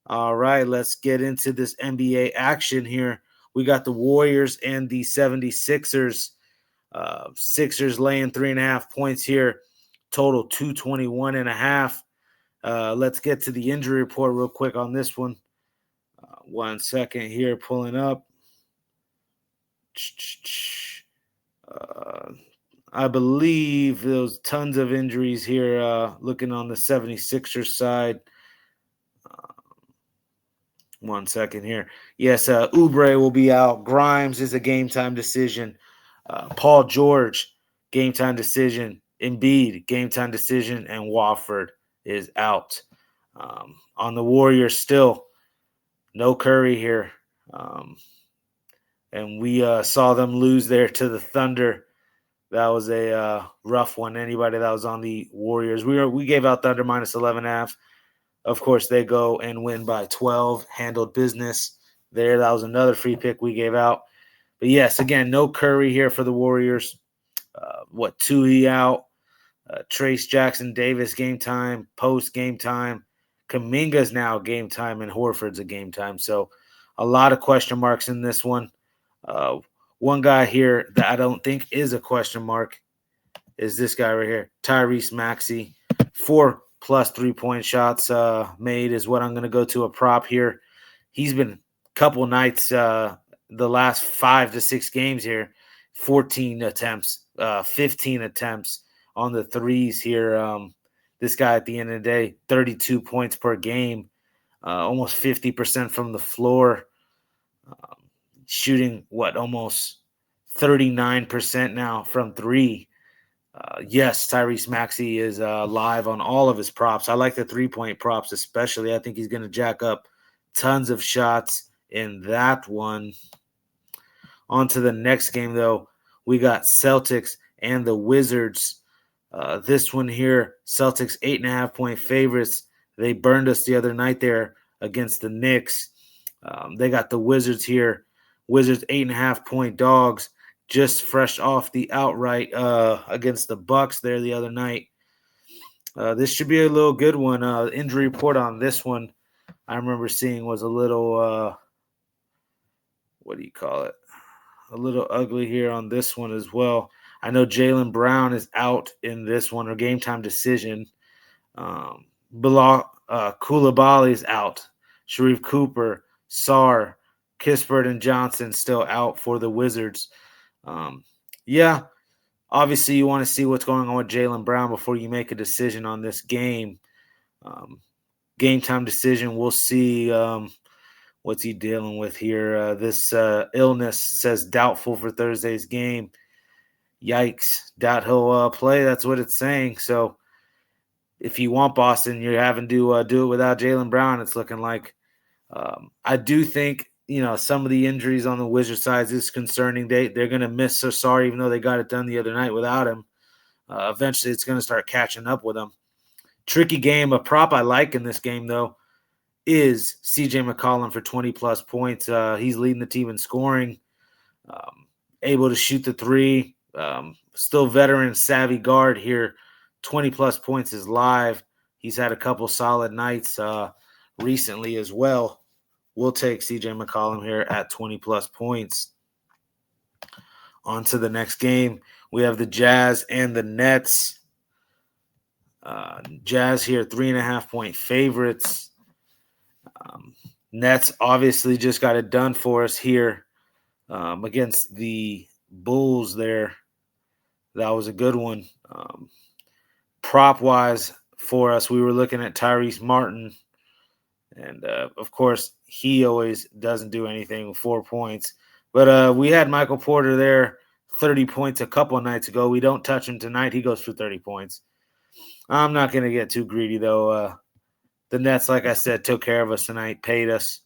All right, let's get into this NBA action here. We got the Warriors and the 76ers. Sixers laying 3.5 points here. Total 221.5. Let's get to the injury report real quick on this one. 1 second here, pulling up. I believe there was tons of injuries here looking on the 76ers side. 1 second here. Yes, Oubre will be out. Grimes is a game-time decision. Paul George, game-time decision. Embiid, game-time decision. And Wofford is out. On the Warriors still, no Curry here. And we saw them lose there to the Thunder. That was a rough one. Anybody that was on the Warriors. We gave out Thunder minus 11.5. Of course, they go and win by 12. Handled business there. That was another free pick we gave out. But yes, again, no Curry here for the Warriors. Tui out. Trace Jackson Davis game time. Post game time. Kuminga's now game time. And Horford's a game time. So a lot of question marks in this one. One guy here that I don't think is a question mark is this guy right here, Tyrese Maxey. 4+ 3-point shots made is what I'm going to go to a prop here. He's been a couple nights the last 5 to 6 games here, 14 attempts, 15 attempts on the threes here. This guy at the end of the day, 32 points per game, almost 50% from the floor. Shooting almost 39% now from 3. Yes, Tyrese Maxey is live on all of his props. I like the 3-point props especially. I think he's going to jack up tons of shots in that one. On to the next game, though. We got Celtics and the Wizards. This one here, Celtics 8.5-point favorites. They burned us the other night there against the Knicks. They got the Wizards here. Wizards 8.5-point dogs, just fresh off the outright against the Bucks there the other night. This should be a little good one. Injury report on this one I remember seeing was a little, a little ugly here on this one as well. I know Jaylen Brown is out in this one, or game time decision. Koulibaly is out. Sharif Cooper, Sarr, Kispert and Johnson still out for the Wizards. Obviously you want to see what's going on with Jaylen Brown before you make a decision on this game. Game time decision, we'll see what's he dealing with here. This illness says doubtful for Thursday's game. Yikes. Doubt he'll play. That's what it's saying. So if you want Boston, you're having to do it without Jaylen Brown, it's looking like. I do think some of the injuries on the Wizards side is concerning. They're going to miss Sarr, even though they got it done the other night without him. Eventually, it's going to start catching up with them. Tricky game. A prop I like in this game, though, is CJ McCollum for 20+ points. He's leading the team in scoring, able to shoot the 3. Still veteran, savvy guard here. 20+ points is live. He's had a couple solid nights recently as well. We'll take CJ McCollum here at 20+ points. On to the next game. We have the Jazz and the Nets. Jazz here, 3.5-point favorites. Nets obviously just got it done for us here against the Bulls there. That was a good one. Prop-wise for us, we were looking at Tyrese Martin. And, of course, he always doesn't do anything with 4 points. But we had Michael Porter there, 30 points a couple of nights ago. We don't touch him tonight. He goes for 30 points. I'm not going to get too greedy, though. The Nets, like I said, took care of us tonight, paid us.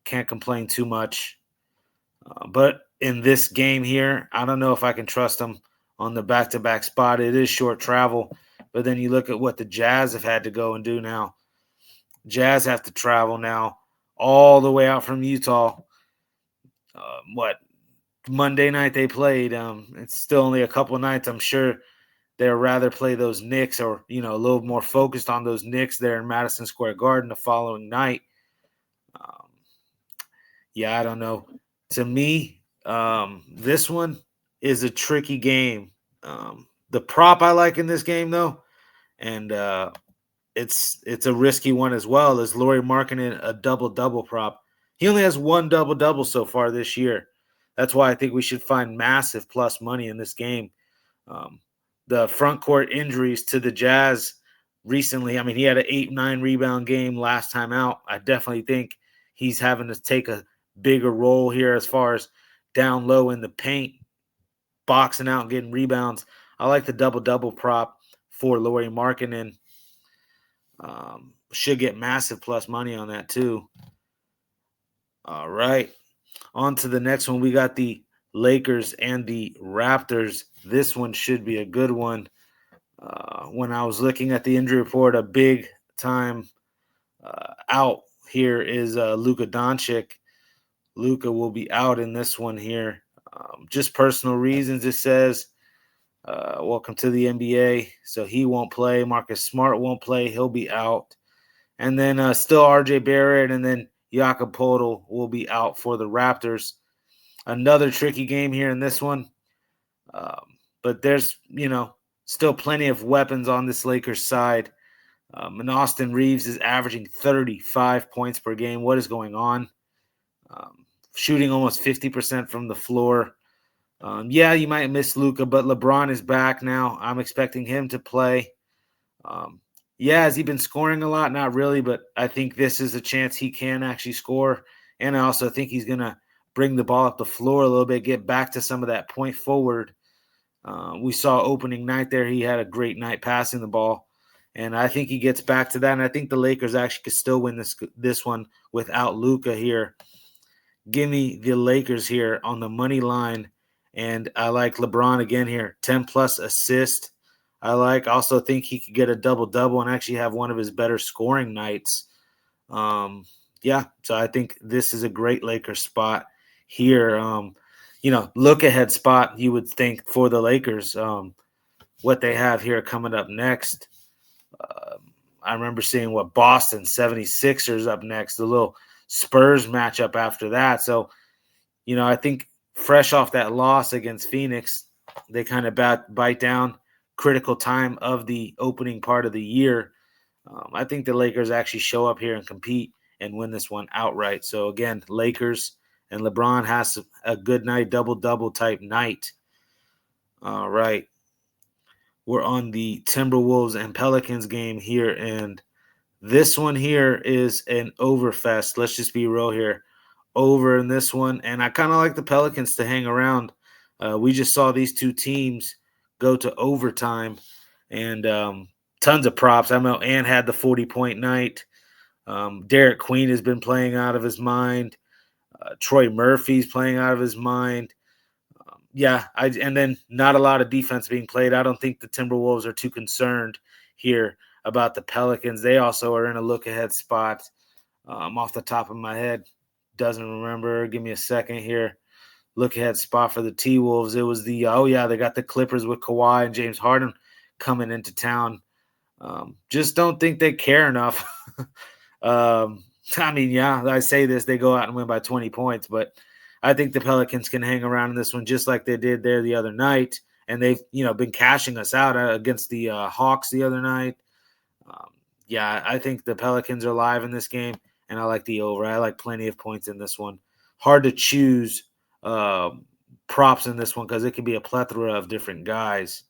Can't complain too much. But in this game here, I don't know if I can trust them on the back-to-back spot. It is short travel. But then you look at what the Jazz have had to go and do now. Jazz have to travel now all the way out from Utah. Monday night they played. It's still only a couple of nights. I'm sure they'd rather play those Knicks or, a little more focused on those Knicks there in Madison Square Garden the following night. Um, yeah, I don't know. To me, this one is a tricky game. The prop I like in this game, though, and it's a risky one as well, is Lauri Markkanen a double-double prop. He only has one double-double so far this year. That's why I think we should find massive plus money in this game. Um, the front court injuries to the Jazz recently, I mean, he had an 8-9 rebound game last time out. I definitely think he's having to take a bigger role here as far as down low in the paint, boxing out, getting rebounds. I like the double-double prop for Lauri Markkanen. Should get massive plus money on that too. All right. On to the next one. We got the Lakers and the Raptors. This one should be a good one. When I was looking at the injury report, a big time out here is Luka Doncic. Luka will be out in this one here. Just personal reasons, it says. Welcome to the NBA. So he won't play. Marcus Smart won't play. He'll be out. And then still RJ Barrett and then Jakob Poeltl will be out for the Raptors. Another tricky game here in this one. But there's, still plenty of weapons on this Lakers side. And Austin Reeves is averaging 35 points per game. What is going on? Shooting almost 50% from the floor. Yeah, you might miss Luka, but LeBron is back now. I'm expecting him to play. Yeah, has he been scoring a lot? Not really, but I think this is a chance he can actually score. And I also think he's going to bring the ball up the floor a little bit, get back to some of that point forward. We saw opening night there. He had a great night passing the ball. And I think he gets back to that. And I think the Lakers actually could still win this one without Luka here. Give me the Lakers here on the money line. And I like LeBron again here, 10-plus assist. I also think he could get a double-double and actually have one of his better scoring nights. Yeah, so I think this is a great Lakers spot here. Look ahead spot, you would think, for the Lakers. What they have here coming up next. I remember seeing Boston 76ers up next, the little Spurs matchup after that. So, I think fresh off that loss against Phoenix, they kind of bite down. Critical time of the opening part of the year. I think the Lakers actually show up here and compete and win this one outright. So again, Lakers, and LeBron has a good night, double-double type night. All right. We're on the Timberwolves and Pelicans game here, and this one here is an overfest. Let's just be real here. Over in this one, and I kind of like the Pelicans to hang around. We just saw these two teams go to overtime, and tons of props. I know Ant had the 40-point night. Derek Queen has been playing out of his mind. Troy Murphy's playing out of his mind. And then not a lot of defense being played. I don't think the Timberwolves are too concerned here about the Pelicans. They also are in a look-ahead spot. Off the top of my head, doesn't remember. Give me a second here. Look-ahead spot for the T-Wolves. It was they got the Clippers with Kawhi and James Harden coming into town. Just don't think they care enough. I say this, they go out and win by 20 points, but I think the Pelicans can hang around in this one just like they did there the other night. And they've, been cashing us out against the Hawks the other night. I think the Pelicans are live in this game, and I like the over. I like plenty of points in this one. Hard to choose props in this one because it can be a plethora of different guys.